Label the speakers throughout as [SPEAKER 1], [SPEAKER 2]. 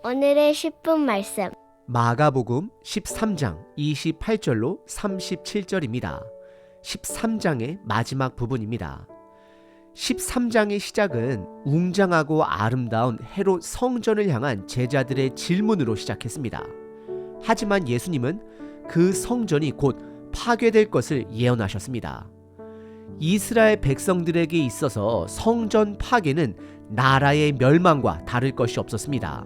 [SPEAKER 1] 오늘의 10분 말씀.
[SPEAKER 2] 마가복음 13장 28절로 37절입니다. 13장의 마지막 부분입니다. 13장의 시작은 웅장하고 아름다운 헤롯 성전을 향한 제자들의 질문으로 시작했습니다. 하지만 예수님은 그 성전이 곧 파괴될 것을 예언하셨습니다. 이스라엘 백성들에게 있어서 성전 파괴는 나라의 멸망과 다를 것이 없었습니다.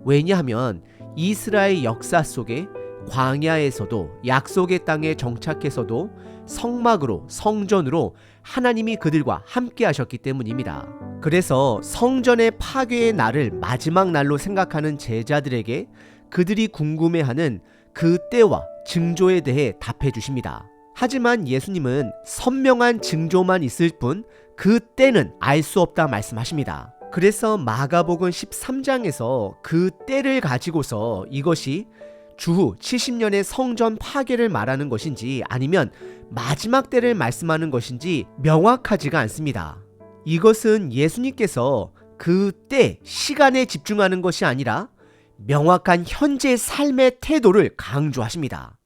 [SPEAKER 2] 왜냐하면 이스라엘 역사 속에 광야에서도 약속의 땅에 정착해서도 성막으로 성전으로 하나님이 그들과 함께 하셨기 때문입니다. 그래서 성전의 파괴의 날을 마지막 날로 생각하는 제자들에게 그들이 궁금해하는 그 때와 징조에 대해 답해 주십니다. 하지만 예수님은 선명한 징조만 있을 뿐 그 때는 알 수 없다 말씀하십니다. 그래서 마가복음 13장에서 그 때를 가지고서 이것이 주후 70년의 성전 파괴를 말하는 것인지 아니면 마지막 때를 말씀하는 것인지 명확하지가 않습니다. 이것은 예수님께서 그 때, 시간에 집중하는 것이 아니라 명확한 현재 삶의 태도를 강조하십니다.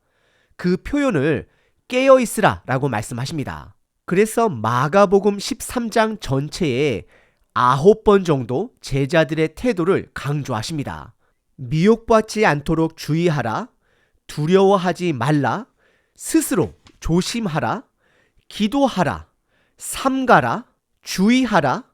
[SPEAKER 2] 그 표현을 깨어있으라 라고 말씀하십니다. 그래서 마가복음 13장 전체에 9번 정도 제자들의 태도를 강조하십니다. 미혹받지 않도록 주의하라, 두려워하지 말라, 스스로 조심하라, 기도하라, 삼가라, 주의하라,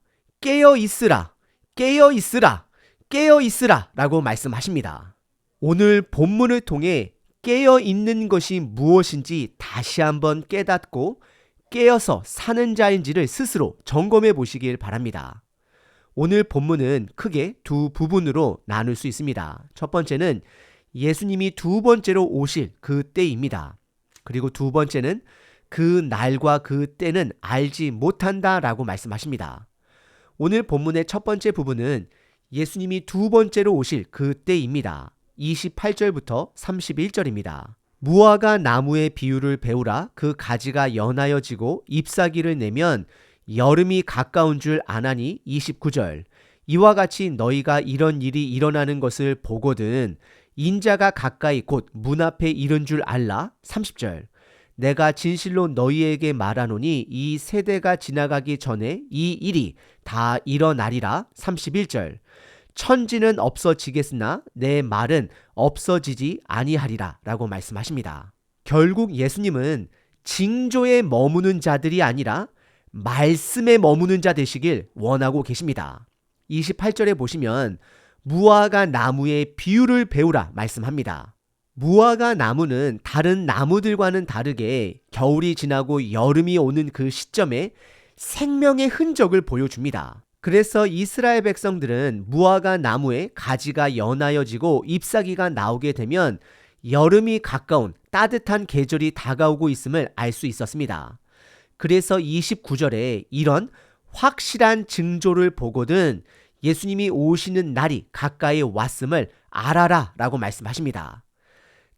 [SPEAKER 2] 깨어있으라, 깨어있으라, 깨어있으라 라고 말씀하십니다. 오늘 본문을 통해 깨어있는 것이 무엇인지 다시 한번 깨닫고 깨어서 사는 자인지를 스스로 점검해 보시길 바랍니다. 오늘 본문은 크게 두 부분으로 나눌 수 있습니다. 첫 번째는 예수님이 두 번째로 오실 그 때입니다. 그리고 두 번째는 그 날과 그 때는 알지 못한다 라고 말씀하십니다. 오늘 본문의 첫 번째 부분은 예수님이 두 번째로 오실 그 때입니다. 28절부터 31절입니다. 무화과 나무의 비유를 배우라. 그 가지가 연하여지고 잎사귀를 내면 여름이 가까운 줄 아나니. 29절. 이와 같이 너희가 이런 일이 일어나는 것을 보거든 인자가 가까이 곧 문 앞에 이른 줄 알라. 30절. 내가 진실로 너희에게 말하노니 이 세대가 지나가기 전에 이 일이 다 일어나리라. 31절. 천지는 없어지겠으나 내 말은 없어지지 아니하리라 라고 말씀하십니다. 결국 예수님은 징조에 머무는 자들이 아니라 말씀에 머무는 자 되시길 원하고 계십니다. 28절에 보시면 무화과 나무의 비유를 배우라 말씀합니다. 무화과 나무는 다른 나무들과는 다르게 겨울이 지나고 여름이 오는 그 시점에 생명의 흔적을 보여줍니다. 그래서 이스라엘 백성들은 무화과 나무에 가지가 연하여지고 잎사귀가 나오게 되면 여름이 가까운 따뜻한 계절이 다가오고 있음을 알 수 있었습니다. 그래서 29절에 이런 확실한 징조를 보거든 예수님이 오시는 날이 가까이 왔음을 알아라 라고 말씀하십니다.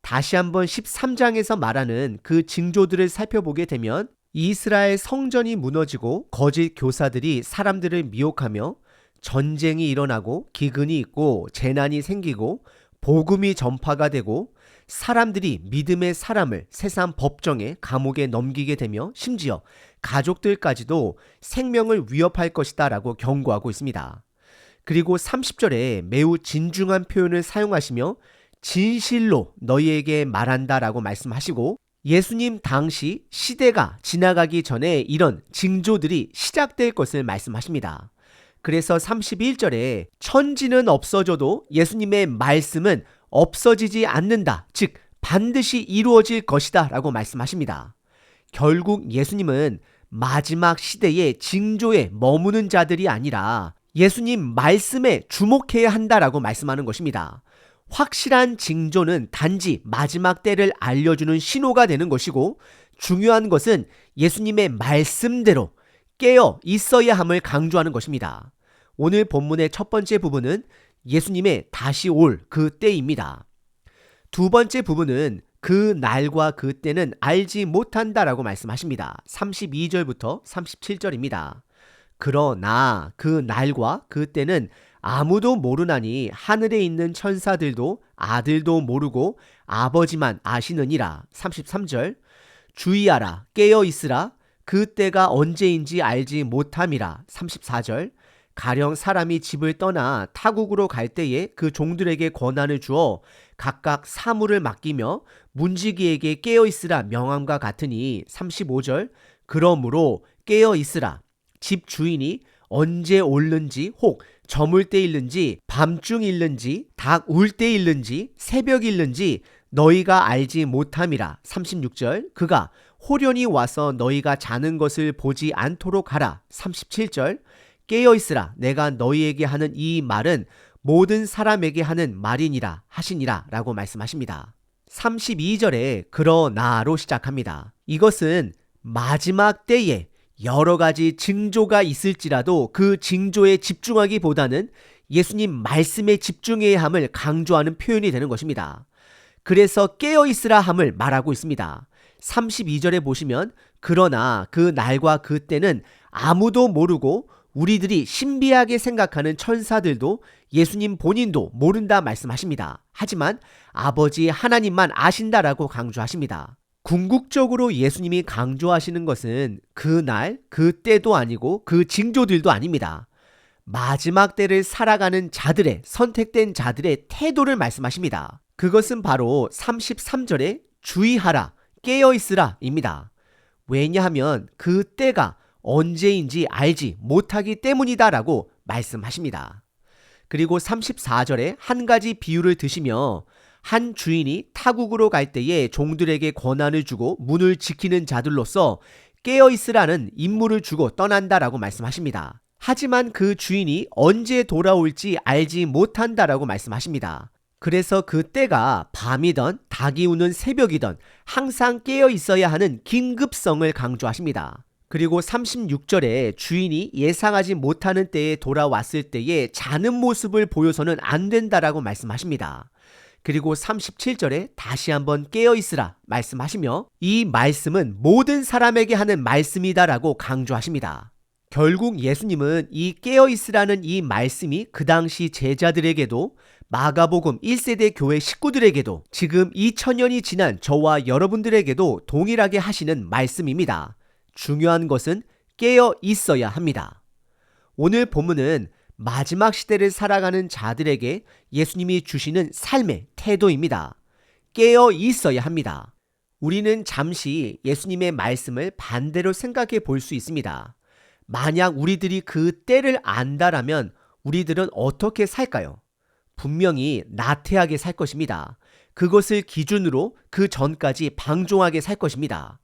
[SPEAKER 2] 다시 한번 13장에서 말하는 그 징조들을 살펴보게 되면 이스라엘 성전이 무너지고 거짓 교사들이 사람들을 미혹하며 전쟁이 일어나고 기근이 있고 재난이 생기고 복음이 전파가 되고 사람들이 믿음의 사람을 세상 법정에 감옥에 넘기게 되며 심지어 가족들까지도 생명을 위협할 것이다 라고 경고하고 있습니다. 그리고 30절에 매우 진중한 표현을 사용하시며 진실로 너희에게 말한다 라고 말씀하시고 예수님 당시 시대가 지나가기 전에 이런 징조들이 시작될 것을 말씀하십니다. 그래서 31절에 천지는 없어져도 예수님의 말씀은 없어지지 않는다. 즉 반드시 이루어질 것이다 라고 말씀하십니다. 결국 예수님은 마지막 시대의 징조에 머무는 자들이 아니라 예수님 말씀에 주목해야 한다라고 말씀하는 것입니다. 확실한 징조는 단지 마지막 때를 알려주는 신호가 되는 것이고 중요한 것은 예수님의 말씀대로 깨어 있어야 함을 강조하는 것입니다. 오늘 본문의 첫 번째 부분은 예수님의 다시 올 그 때입니다. 두 번째 부분은 그 날과 그 때는 알지 못한다라고 말씀하십니다. 32절부터 37절입니다. 그러나 그 날과 그 때는 아무도 모르나니 하늘에 있는 천사들도 아들도 모르고 아버지만 아시느니라. 33절. 주의하라, 깨어 있으라, 그 때가 언제인지 알지 못함이라. 34절. 가령 사람이 집을 떠나 타국으로 갈 때에 그 종들에게 권한을 주어 각각 사물을 맡기며 문지기에게 깨어 있으라 명함과 같으니. 35절. 그러므로 깨어 있으라, 집 주인이 언제 올는지 혹 저물 때 일는지 밤중 일는지 닭 울 때 일는지 새벽 일는지 너희가 알지 못함이라. 36절. 그가 호련히 와서 너희가 자는 것을 보지 않도록 하라. 37절. 깨어있으라, 내가 너희에게 하는 이 말은 모든 사람에게 하는 말이니라 하시니라 라고 말씀하십니다. 32절에 그러나로 시작합니다. 이것은 마지막 때에 여러 가지 징조가 있을지라도 그 징조에 집중하기보다는 예수님 말씀에 집중해야 함을 강조하는 표현이 되는 것입니다. 그래서 깨어있으라 함을 말하고 있습니다. 32절에 보시면 그러나 그 날과 그 때는 아무도 모르고 우리들이 신비하게 생각하는 천사들도 예수님 본인도 모른다 말씀하십니다. 하지만 아버지 하나님만 아신다라고 강조하십니다. 궁극적으로 예수님이 강조하시는 것은 그 날, 그 때도 아니고 그 징조들도 아닙니다. 마지막 때를 살아가는 자들의, 선택된 자들의 태도를 말씀하십니다. 그것은 바로 33절에 주의하라, 깨어있으라 입니다. 왜냐하면 그 때가 언제인지 알지 못하기 때문이다라고 말씀하십니다. 그리고 34절에 한 가지 비유를 드시며 한 주인이 타국으로 갈 때에 종들에게 권한을 주고 문을 지키는 자들로서 깨어있으라는 임무를 주고 떠난다라고 말씀하십니다. 하지만 그 주인이 언제 돌아올지 알지 못한다라고 말씀하십니다. 그래서 그 때가 밤이든 닭이 우는 새벽이든 항상 깨어 있어야 하는 긴급성을 강조하십니다. 그리고 36절에 주인이 예상하지 못하는 때에 돌아왔을 때에 자는 모습을 보여서는 안 된다라고 말씀하십니다. 그리고 37절에 다시 한번 깨어있으라 말씀하시며 이 말씀은 모든 사람에게 하는 말씀이다라고 강조하십니다. 결국 예수님은 이 깨어있으라는 이 말씀이 그 당시 제자들에게도 마가복음 1세대 교회 식구들에게도 지금 2000년이 지난 저와 여러분들에게도 동일하게 하시는 말씀입니다. 중요한 것은 깨어 있어야 합니다. 오늘 본문은 마지막 시대를 살아가는 자들에게 예수님이 주시는 삶의 태도입니다. 깨어 있어야 합니다. 우리는 잠시 예수님의 말씀을 반대로 생각해 볼 수 있습니다. 만약 우리들이 그 때를 안다라면 우리들은 어떻게 살까요? 분명히 나태하게 살 것입니다. 그것을 기준으로 그 전까지 방종하게 살 것입니다.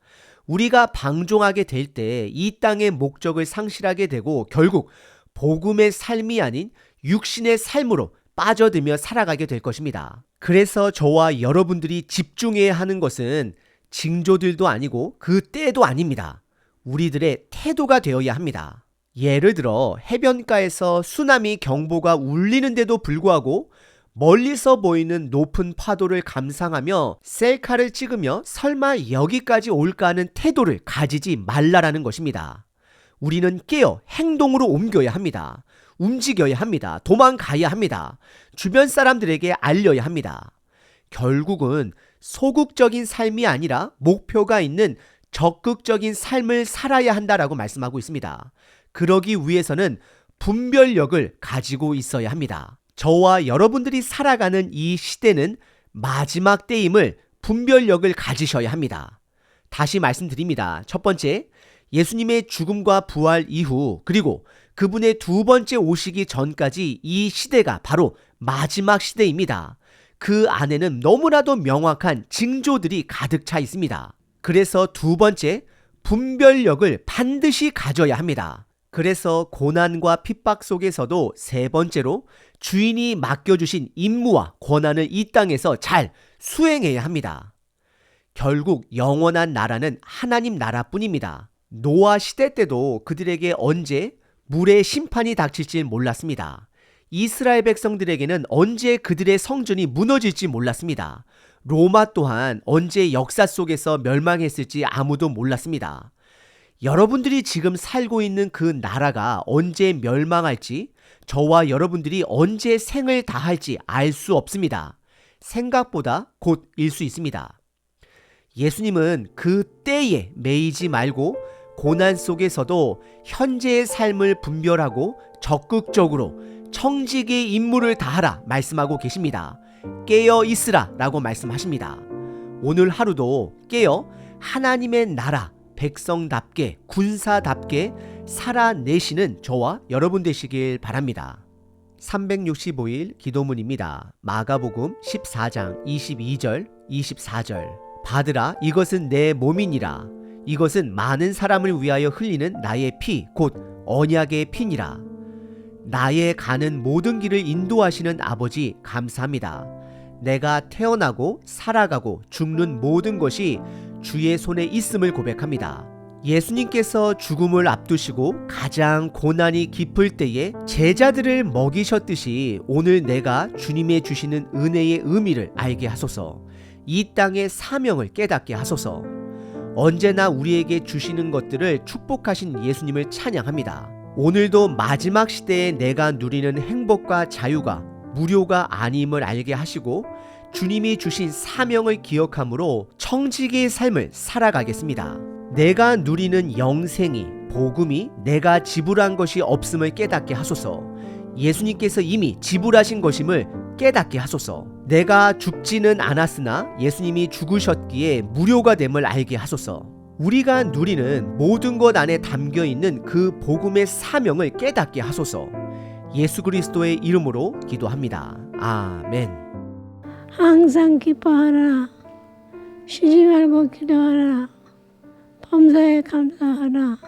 [SPEAKER 2] 우리가 방종하게 될 때 이 땅의 목적을 상실하게 되고 결국 복음의 삶이 아닌 육신의 삶으로 빠져들며 살아가게 될 것입니다. 그래서 저와 여러분들이 집중해야 하는 것은 징조들도 아니고 그 때도 아닙니다. 우리들의 태도가 되어야 합니다. 예를 들어 해변가에서 쓰나미 경보가 울리는데도 불구하고 멀리서 보이는 높은 파도를 감상하며 셀카를 찍으며 설마 여기까지 올까 하는 태도를 가지지 말라라는 것입니다. 우리는 깨어 행동으로 옮겨야 합니다. 움직여야 합니다. 도망가야 합니다. 주변 사람들에게 알려야 합니다. 결국은 소극적인 삶이 아니라 목표가 있는 적극적인 삶을 살아야 한다라고 말씀하고 있습니다. 그러기 위해서는 분별력을 가지고 있어야 합니다. 저와 여러분들이 살아가는 이 시대는 마지막 때임을 분별력을 가지셔야 합니다. 다시 말씀드립니다. 첫 번째, 예수님의 죽음과 부활 이후 그리고 그분의 두 번째 오시기 전까지 이 시대가 바로 마지막 시대입니다. 그 안에는 너무나도 명확한 징조들이 가득 차 있습니다. 그래서 두 번째, 분별력을 반드시 가져야 합니다. 그래서 고난과 핍박 속에서도 세 번째로 주인이 맡겨주신 임무와 권한을 이 땅에서 잘 수행해야 합니다. 결국 영원한 나라는 하나님 나라뿐입니다. 노아 시대 때도 그들에게 언제 물의 심판이 닥칠지 몰랐습니다. 이스라엘 백성들에게는 언제 그들의 성전이 무너질지 몰랐습니다. 로마 또한 언제 역사 속에서 멸망했을지 아무도 몰랐습니다. 여러분들이 지금 살고 있는 그 나라가 언제 멸망할지, 저와 여러분들이 언제 생을 다할지 알 수 없습니다. 생각보다 곧일 수 있습니다. 예수님은 그 때에 매이지 말고 고난 속에서도 현재의 삶을 분별하고 적극적으로 청지기의 임무를 다하라 말씀하고 계십니다. 깨어 있으라 라고 말씀하십니다. 오늘 하루도 깨어 하나님의 나라 백성답게 군사답게 살아내시는 저와 여러분 되시길 바랍니다. 365일 기도문입니다. 마가복음 14장 22절 24절 받으라 이것은 내 몸이니라. 이것은 많은 사람을 위하여 흘리는 나의 피 곧 언약의 피니라. 나의 가는 모든 길을 인도하시는 아버지 감사합니다. 내가 태어나고 살아가고 죽는 모든 것이 주의 손에 있음을 고백합니다. 예수님께서 죽음을 앞두시고 가장 고난이 깊을 때에 제자들을 먹이셨듯이 오늘 내가 주님의 주시는 은혜의 의미를 알게 하소서. 이 땅의 사명을 깨닫게 하소서. 언제나 우리에게 주시는 것들을 축복하신 예수님을 찬양합니다. 오늘도 마지막 시대에 내가 누리는 행복과 자유가 무료가 아님을 알게 하시고 주님이 주신 사명을 기억함으로 청지기의 삶을 살아가겠습니다. 내가 누리는 영생이 복음이 내가 지불한 것이 없음을 깨닫게 하소서. 예수님께서 이미 지불하신 것임을 깨닫게 하소서. 내가 죽지는 않았으나 예수님이 죽으셨기에 무료가 됨을 알게 하소서. 우리가 누리는 모든 것 안에 담겨있는 그 복음의 사명을 깨닫게 하소서. 예수 그리스도의 이름으로 기도합니다. 아멘.
[SPEAKER 3] 항상 기뻐하라. 쉬지 말고 기도하라. 범사에 감사하라.